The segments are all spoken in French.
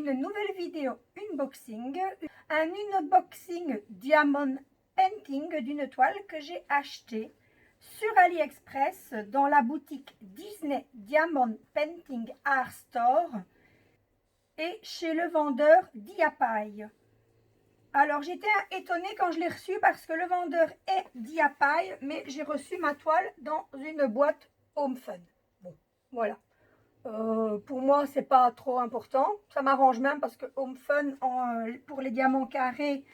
une nouvelle vidéo unboxing, un unboxing Diamond Painting d'une toile que j'ai achetée sur AliExpress dans la boutique Disney Diamond Painting Art Store et chez le vendeur Diapaille. Alors j'étais étonnée quand je l'ai reçu parce que le vendeur est Diapaille, mais j'ai reçu ma toile dans une boîte Home Fun. Bon, voilà. Pour moi, c'est pas trop important. Ça m'arrange même parce que Home Fun, pour les diamants carrés,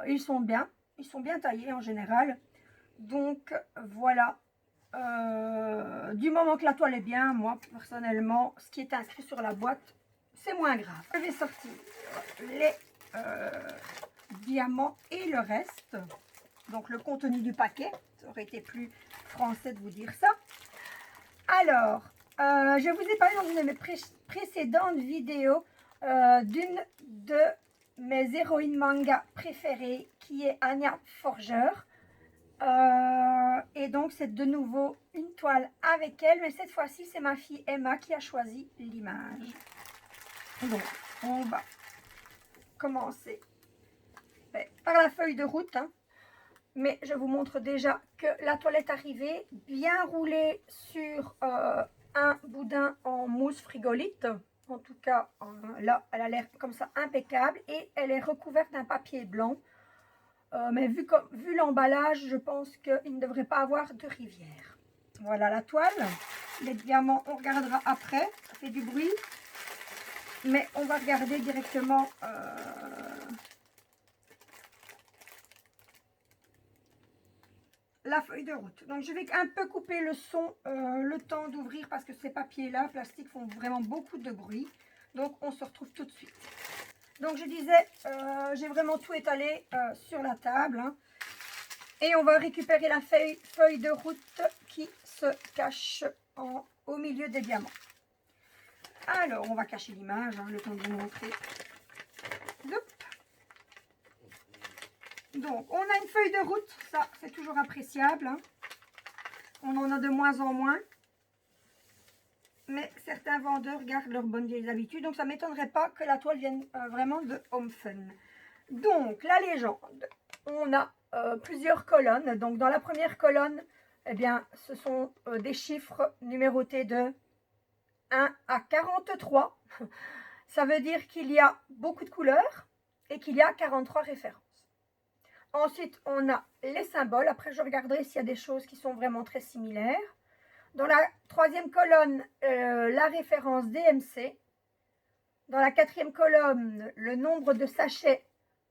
ils sont bien. Ils sont bien taillés en général. Donc, voilà. Du moment que la toile est bien, moi, personnellement, ce qui est inscrit sur la boîte, c'est moins grave. Je vais sortir les diamants et le reste. Donc, le contenu du paquet. Ça aurait été plus français de vous dire ça. Alors, je vous ai parlé dans une de mes précédentes vidéos d'une de mes héroïnes manga préférées qui est Anya Forger. Et donc, c'est de nouveau une toile avec elle, mais cette fois-ci, c'est ma fille Emma qui a choisi l'image. Donc, on va commencer par la feuille de route, hein. Mais je vous montre déjà que la toile est arrivée, bien roulée sur un boudin en mousse frigolite. En tout cas, là, elle a l'air comme ça impeccable et elle est recouverte d'un papier blanc. Mais vu l'emballage, je pense qu'il ne devrait pas avoir de rivière. Voilà la toile. Les diamants, on regardera après. Ça fait du bruit. Mais on va regarder directement... la feuille de route. Donc je vais un peu couper le son, le temps d'ouvrir parce que ces papiers-là, plastique, font vraiment beaucoup de bruit. Donc on se retrouve tout de suite. Donc je disais, j'ai vraiment tout étalé sur la table. Hein, et on va récupérer la feuille de route qui se cache au milieu des diamants. Alors on va cacher l'image, hein, le temps de vous montrer. Hop. Donc, on a une feuille de route, ça c'est toujours appréciable. Hein. On en a de moins en moins. Mais certains vendeurs gardent leurs bonnes vieilles habitudes. Donc, ça ne m'étonnerait pas que la toile vienne vraiment de Home Fun. Donc, la légende. On a plusieurs colonnes. Donc, dans la première colonne, eh bien, ce sont des chiffres numérotés de 1 à 43. Ça veut dire qu'il y a beaucoup de couleurs et qu'il y a 43 références. Ensuite, on a les symboles. Après, je regarderai s'il y a des choses qui sont vraiment très similaires. Dans la troisième colonne, la référence DMC. Dans la quatrième colonne, le nombre de sachets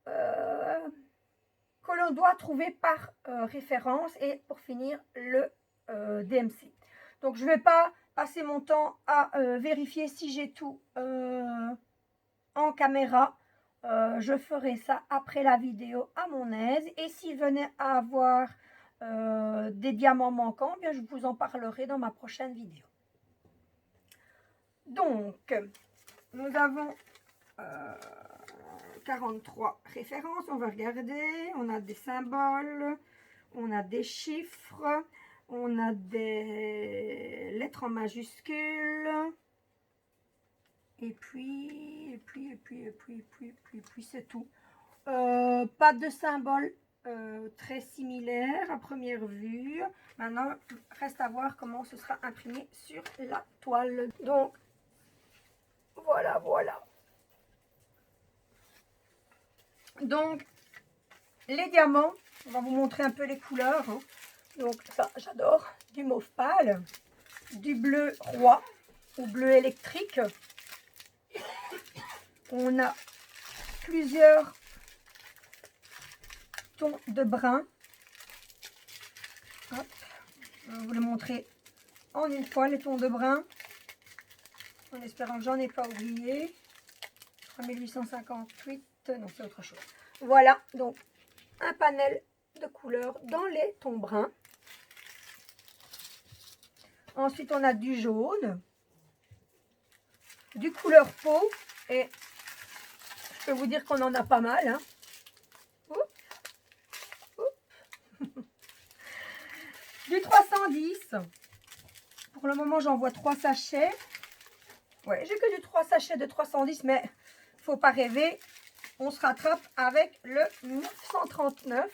que l'on doit trouver par référence. Et pour finir, le DMC. Donc, je ne vais pas passer mon temps à vérifier si j'ai tout en caméra. Je ferai ça après la vidéo à mon aise. Et s'il venait à avoir des diamants manquants, bien je vous en parlerai dans ma prochaine vidéo. Donc, nous avons 43 références. On va regarder. On a des symboles, on a des chiffres, on a des lettres en majuscules. Et puis c'est tout. Pas de symbole très similaire à première vue. Maintenant, reste à voir comment ce sera imprimé sur la toile. Donc, voilà. Donc, les diamants, on va vous montrer un peu les couleurs. Hein. Donc, ça, j'adore. Du mauve pâle, du bleu roi ou bleu électrique. On a plusieurs tons de brun. Hop. Je vais vous le montrer en une fois, les tons de brun. En espérant que j'en ai pas oublié. 3858. Non, c'est autre chose. Voilà, donc un panel de couleurs dans les tons bruns. Ensuite, on a du jaune, du couleur peau et je peux vous dire qu'on en a pas mal. Hein. Du 310. Pour le moment, j'en vois 3 sachets. Ouais, j'ai que du 3 sachets de 310, mais faut pas rêver. On se rattrape avec le 939.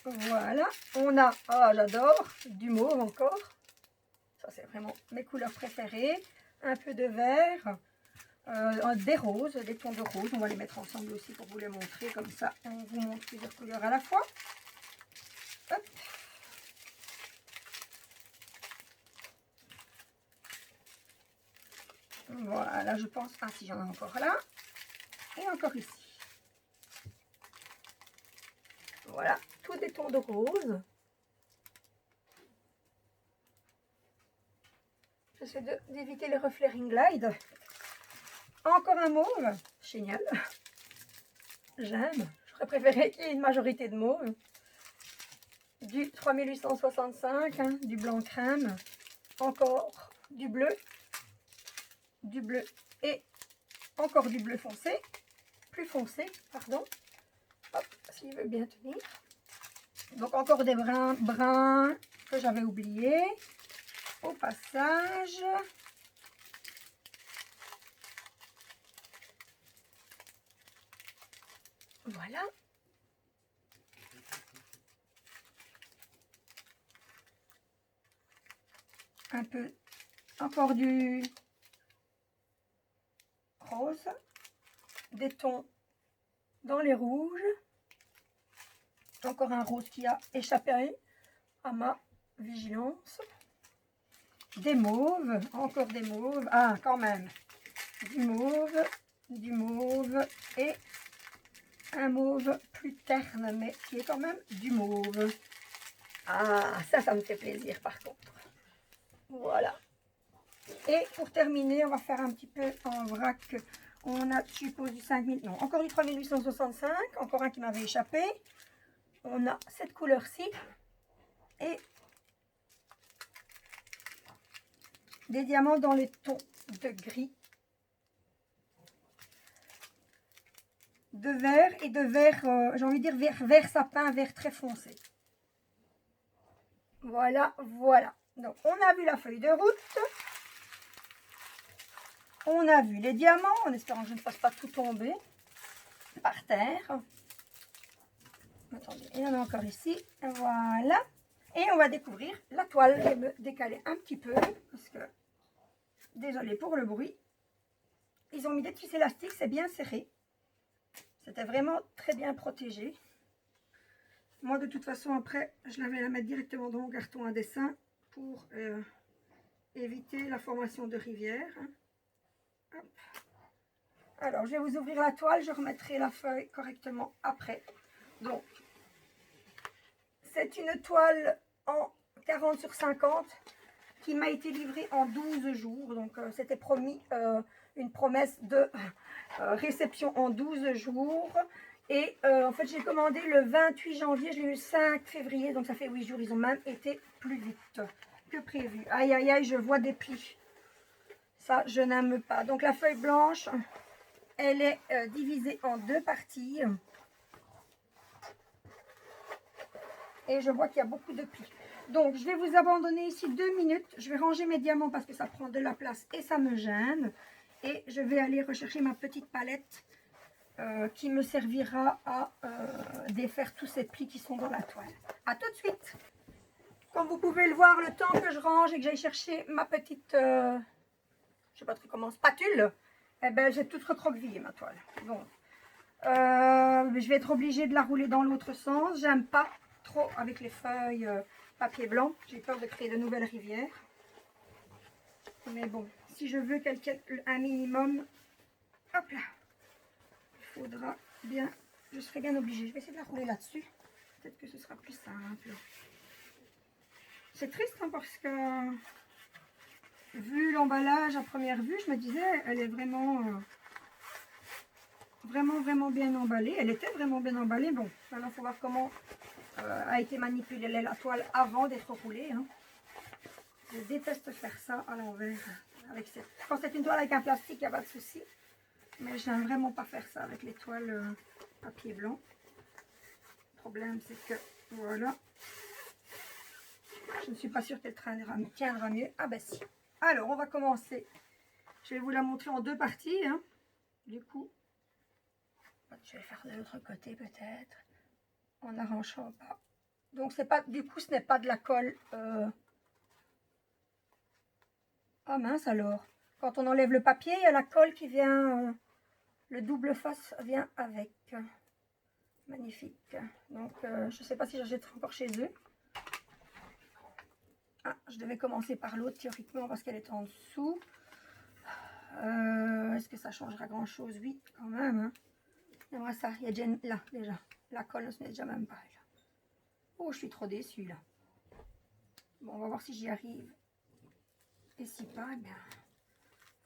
Voilà. On a, ah j'adore, du mauve encore. Ça c'est vraiment mes couleurs préférées. Un peu de vert. Des roses, des tons de rose. On va les mettre ensemble aussi pour vous les montrer. Comme ça, on vous montre plusieurs couleurs à la fois. Hop. Voilà, je pense. Ah, si j'en ai encore là. Et encore ici. Voilà, tous des tons de rose. J'essaie d'éviter les reflets Ring Glide. Encore un mauve. Génial. J'aime. J'aurais préféré qu'il y ait une majorité de mauve. Du 3865, hein, du blanc crème. Encore du bleu et encore du bleu foncé. Plus foncé, pardon. Hop, s'il veut bien tenir. Donc encore des bruns que j'avais oubliés. Au passage. Voilà. Un peu, encore du rose. Des tons dans les rouges. Encore un rose qui a échappé à ma vigilance. Des mauves, encore des mauves. Ah, quand même. Du mauve et un mauve plus terne, mais qui est quand même du mauve. Ah, ça me fait plaisir par contre. Voilà. Et pour terminer, on va faire un petit peu en vrac. On a, je suppose, du 5000, non, encore du 3865, encore un qui m'avait échappé. On a cette couleur-ci et des diamants dans les tons de gris, de vert et de vert, j'ai envie de dire vert sapin, vert très foncé. Voilà, voilà. Donc, on a vu la feuille de route. On a vu les diamants, en espérant que je ne fasse pas tout tomber par terre. Attendez, il y en a encore ici. Voilà. Et on va découvrir la toile. Je vais me décaler un petit peu parce que, désolée pour le bruit. Ils ont mis des petits élastiques, c'est bien serré. C'était vraiment très bien protégé. Moi, de toute façon, après, je l'avais la mettre directement dans mon carton à dessin pour éviter la formation de rivière. Hop. Alors, je vais vous ouvrir la toile. Je remettrai la feuille correctement après. Donc, c'est une toile en 40 sur 50 qui m'a été livrée en 12 jours. Donc, c'était promis une promesse de réception en 12 jours. Et en fait, j'ai commandé le 28 janvier, je l'ai eu le 5 février, donc ça fait 8 jours. Ils ont même été plus vite que prévu. Aïe, aïe, aïe, je vois des plis. Ça, je n'aime pas. Donc, la feuille blanche, elle est divisée en deux parties. Et je vois qu'il y a beaucoup de plis. Donc, je vais vous abandonner ici 2 minutes. Je vais ranger mes diamants parce que ça prend de la place et ça me gêne. Et je vais aller rechercher ma petite palette qui me servira à défaire tous ces plis qui sont dans la toile. A tout de suite. Comme vous pouvez le voir, le temps que je range et que j'aille chercher ma petite, je sais pas trop comment, spatule, eh ben, j'ai tout recroquevillé ma toile. Donc, je vais être obligée de la rouler dans l'autre sens. J'aime pas trop avec les feuilles papier blanc. J'ai peur de créer de nouvelles rivières. Mais bon, si je veux un minimum, hop là, il faudra bien, je serai bien obligée. Je vais essayer de la rouler là-dessus. Peut-être que ce sera plus simple. C'est triste hein, parce que vu l'emballage à première vue, je me disais, elle est vraiment, vraiment bien emballée. Elle était vraiment bien emballée. Bon, maintenant il faut voir comment a été manipulée la toile avant d'être roulée. Hein. Je déteste faire ça à l'envers. Quand c'est une toile avec un plastique, il n'y a pas de souci. Mais je n'aime vraiment pas faire ça avec les toiles papier blanc. Le problème, c'est que, voilà. Je ne suis pas sûre qu'elle tiendra mieux. Ah ben si. Alors, on va commencer. Je vais vous la montrer en deux parties. Hein. Du coup, je vais faire de l'autre côté peut-être. En n'arrangeant pas. Donc, c'est pas, du coup, ce n'est pas de la colle. Ah mince alors. Quand on enlève le papier, il y a la colle qui vient. Le double face vient avec. Magnifique. Donc, je ne sais pas si j'achèterai encore chez eux. Ah, je devais commencer par l'autre théoriquement parce qu'elle est en dessous. Est-ce que ça changera grand chose? Oui, quand même. Hein. J'aimerais ça. Il y a déjà là, déjà. La colle ne se met déjà même pas. Là. Oh, je suis trop déçue là. Bon, on va voir si j'y arrive. Et si pas, eh bien,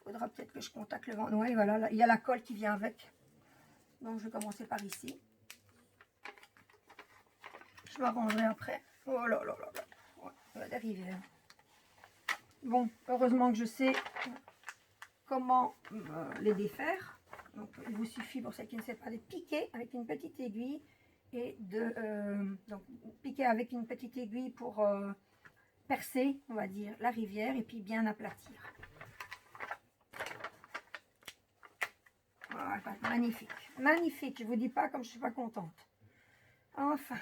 faudra peut-être que je contacte le vent. Ouais, voilà, là, il y a la colle qui vient avec. Donc, je vais commencer par ici. Je m'arrangerai après. Oh là là là là. Ouais, ça va arriver. Bon, heureusement que je sais comment les défaire. Donc, il vous suffit, pour ceux qui ne savent pas, de piquer avec une petite aiguille et de donc, piquer avec une petite aiguille pour percer, on va dire, la rivière et puis bien aplatir. Voilà, magnifique, magnifique. Je vous dis pas comme je suis pas contente. Enfin.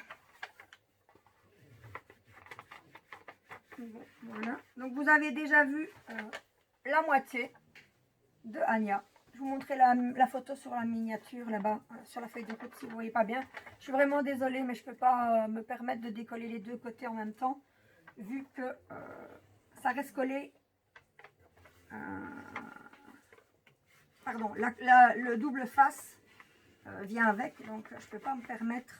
Bon, voilà. Donc vous avez déjà vu la moitié de Anya. Je vous montrerai la photo sur la miniature là-bas, sur la feuille de route si vous ne voyez pas bien. Je suis vraiment désolée, mais je ne peux pas me permettre de décoller les deux côtés en même temps, vu que ça reste collé. Pardon, le double face vient avec, donc je ne peux pas me permettre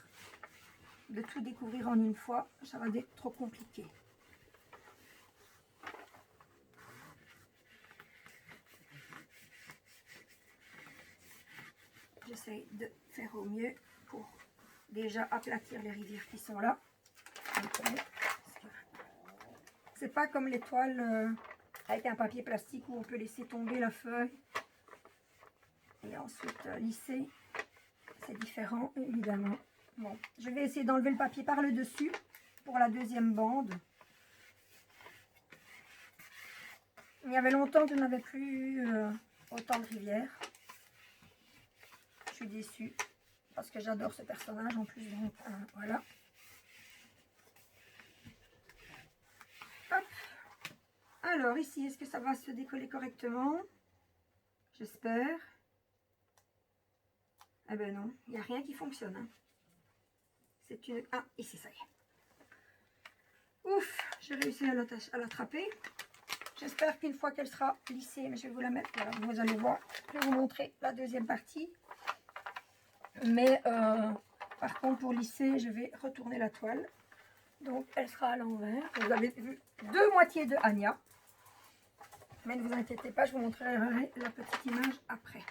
de tout découvrir en une fois. Ça va être trop compliqué. J'essaie de faire au mieux pour déjà aplatir les rivières qui sont là. C'est pas comme les toiles avec un papier plastique où on peut laisser tomber la feuille et ensuite lisser. C'est différent évidemment. Bon, je vais essayer d'enlever le papier par le dessus pour la deuxième bande. Il y avait longtemps que je n'avais plus autant de rivières. Je suis déçue parce que j'adore ce personnage en plus, donc voilà. Hop. Alors ici, est-ce que ça va se décoller correctement? J'espère. Eh ben non, il n'y a rien qui fonctionne. Hein. C'est une... Ah, ici, ça y est. Ouf, j'ai réussi à l'attraper. J'espère qu'une fois qu'elle sera lissée, mais je vais vous la mettre, voilà, vous allez voir. Je vais vous montrer la deuxième partie. Mais par contre, pour lisser, je vais retourner la toile. Donc, elle sera à l'envers. Vous avez vu deux moitiés de Anya. Mais ne vous inquiétez pas, je vous montrerai la petite image après.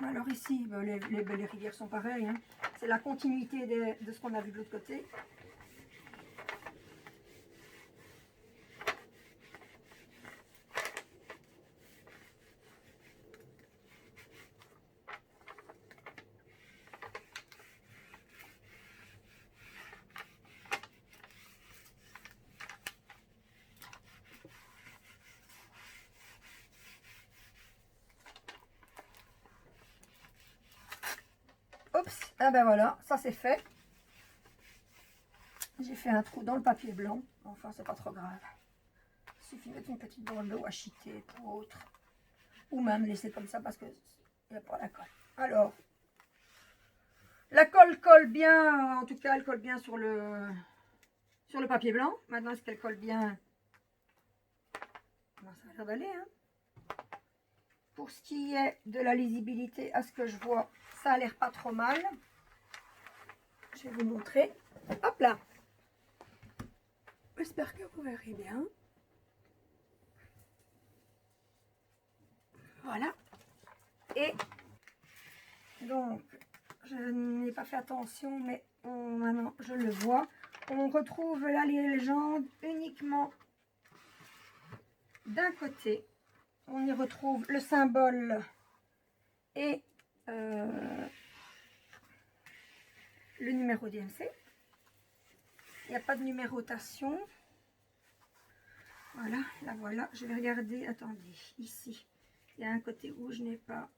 Alors ici, les rivières sont pareilles. Hein. C'est la continuité de ce qu'on a vu de l'autre côté. Oups, ah ben voilà, ça c'est fait. J'ai fait un trou dans le papier blanc. Enfin, c'est pas trop grave. Il suffit de mettre une petite bande de washi-tape ou autre. Ou même laisser comme ça parce qu'il n'y a pas la colle. Alors, la colle colle bien, en tout cas, elle colle bien sur le papier blanc. Maintenant, est-ce qu'elle colle bien? Ça a l'air d'aller, hein. Pour ce qui est de la lisibilité, à ce que je vois, ça a l'air pas trop mal. Je vais vous montrer. Hop là. J'espère que vous verrez bien. Voilà. Et donc, je n'ai pas fait attention, mais maintenant je le vois. On retrouve la légende uniquement d'un côté. On y retrouve le symbole et le numéro d'IMC. Il n'y a pas de numérotation. Voilà, la voilà. Je vais regarder, attendez, ici. Il y a un côté où je n'ai pas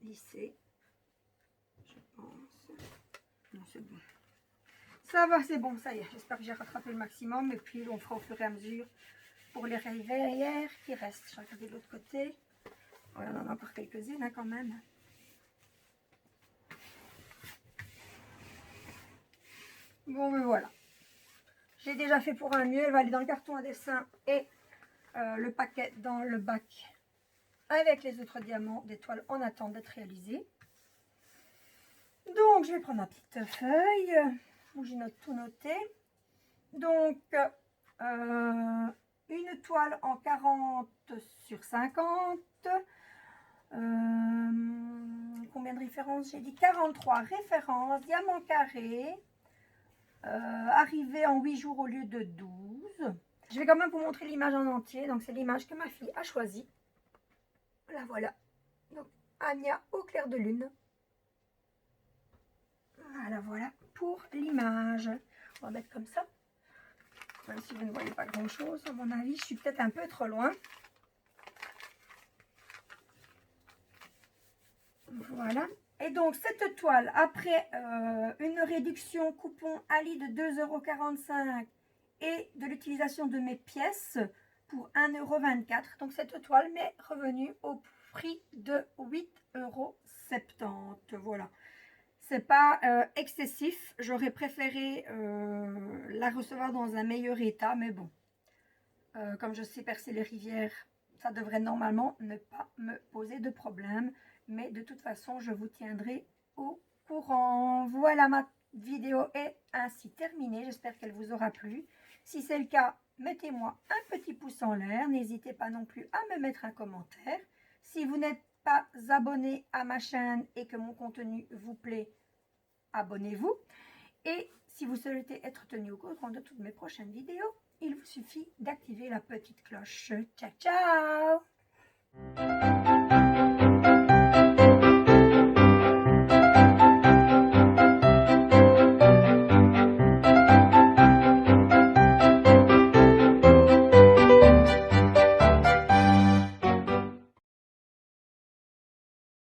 lissé. Je pense. Non, c'est bon. Ça va, c'est bon, ça y est. J'espère que j'ai rattrapé le maximum. Et puis, on fera au fur et à mesure pour les verrières qui restent. Je vais regarder de l'autre côté. Ouais, on en a encore quelques-unes hein, quand même. Bon, mais voilà. J'ai déjà fait pour un mieux. Elle va aller dans le carton à dessin et le paquet dans le bac avec les autres diamants d'étoiles en attente d'être réalisés. Donc, je vais prendre ma petite feuille où j'ai tout noté. Donc, une toile en 40 sur 50. Combien de références? J'ai dit 43 références. Diamant carré. Arrivé en 8 jours au lieu de 12. Je vais quand même vous montrer l'image en entier. Donc, c'est l'image que ma fille a choisie. La voilà. Donc, Anya au clair de lune. Voilà pour l'image. On va mettre comme ça. Même si vous ne voyez pas grand chose, à mon avis, je suis peut-être un peu trop loin. Voilà. Et donc, cette toile, après une réduction coupon Ali de 2,45 € et de l'utilisation de mes pièces pour 1,24 €. Donc, cette toile m'est revenue au prix de 8,70 €. Voilà. C'est pas excessif. J'aurais préféré la recevoir dans un meilleur état, mais bon. Comme je sais percer les rivières, ça devrait normalement ne pas me poser de problème. Mais de toute façon, je vous tiendrai au courant. Voilà, ma vidéo est ainsi terminée. J'espère qu'elle vous aura plu. Si c'est le cas, mettez-moi un petit pouce en l'air. N'hésitez pas non plus à me mettre un commentaire. Si vous n'êtes pas abonné à ma chaîne et que mon contenu vous plaît, abonnez-vous. Et si vous souhaitez être tenu au courant de toutes mes prochaines vidéos, il vous suffit d'activer la petite cloche. Ciao, ciao!